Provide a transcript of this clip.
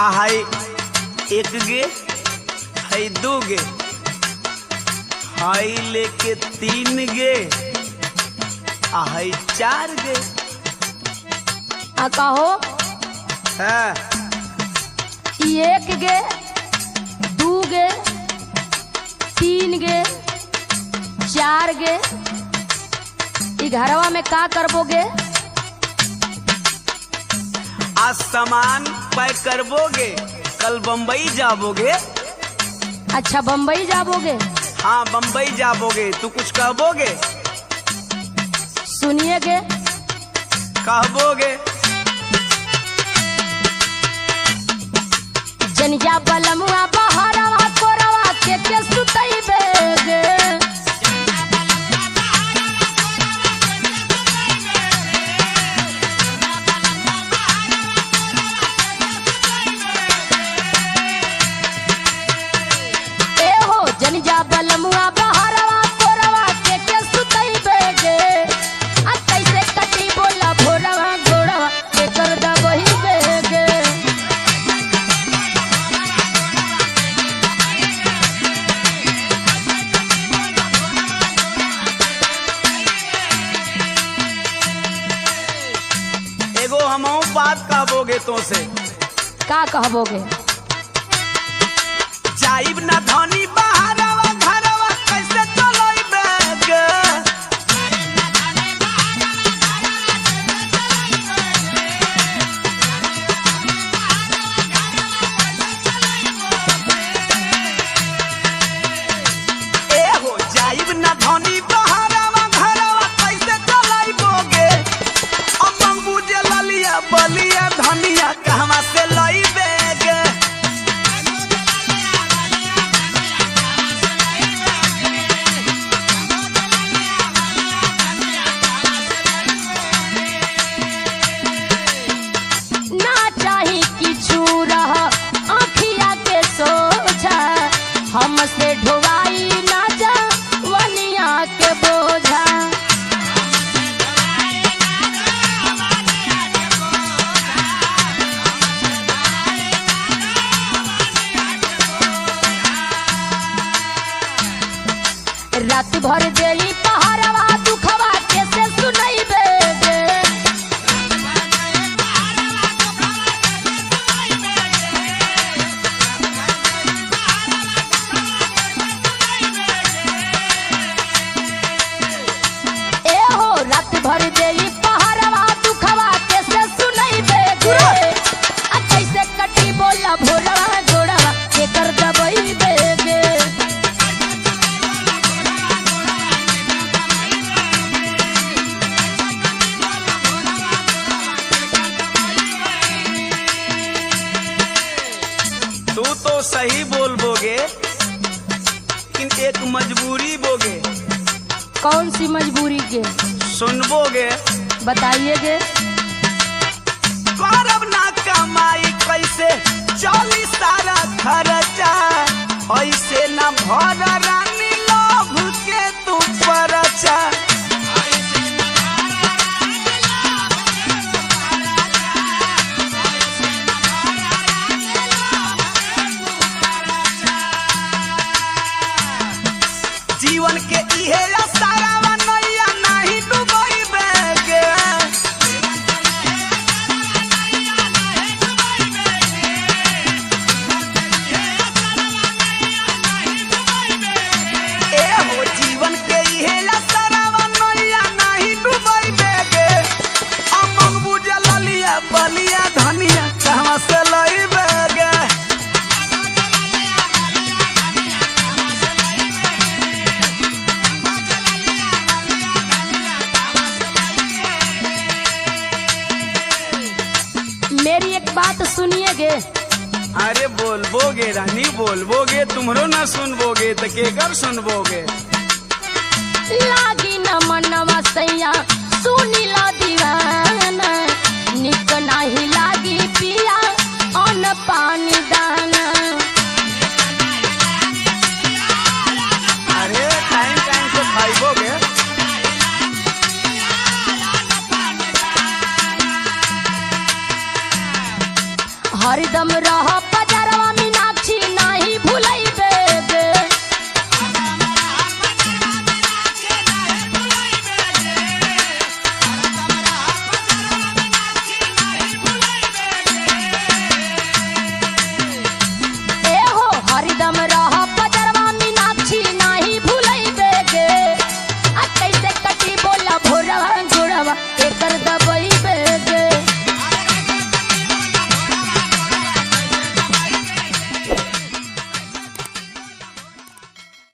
हाय एक गे हाय दो गे हाय लेके तीन गे हाय चार गे कहो हाँ एक गे दू गे तीन गे चार गे घरवा में का करबोगे? आज सामान पैक करबोगे, कल बम्बई जाबोगे। अच्छा बम्बई जाबोगे? हाँ बम्बई जाबोगे। तू कुछ कहबोगे? सुनिएगे कहबोगे जनिया बलमुआ बहरवा कोरवा के सुतइबेगे। जनिया बलमुआ बहरवा कोरवा के सुतइबेगे। आ कैसे कटी बोला भोरवा घोड़वा के कर दबही बेगे। एगो हमहू बात कहबोगे तो से का कहबोगे? जाइब ना धनी बहरवा घरवा कैसे चलइबेगे। ए हो जाइब ना धनी बहरवा घरवा कैसे चलइबोगे। अमंग बुझे ललिया बलिया धनिया कहवा से लइबेगे। हमसे ढोवाई ना जा वनिया के बोझा। रात भर देली पहाड़वा दुखवा कैसे सुनइबेगे। रात भर देली पहाड़वा दुखवा कैसे सुनइबेगे। आ कैसे कटी बोला भोरवा घोड़वा के कर दबई बेगे। तू तो सही बोलबोगे लेकिन एक मजबूरी बोगे। कौन सी मजबूरी के? सुनबोगे? बताइएगे। करब ना कमाई कैसे चली सारा खर्चा। ऐसे ना भर रानी लोभ के तू परचा। जीवन के इहे सारा बलिया धनिया कहवा से लइबेगे। मेरी एक बात सुनिएगे। अरे बोलबोगे रानी बोलबोगे, तुमरो ना सुनबोगे तो केकर सुनबोगे। लागी न मनवा सैया सुनीला दीवाना। निक नाही लागी पिया अन्न पानी दाना। अरे टाइम टाइम से खाइबोगे। हरदम रह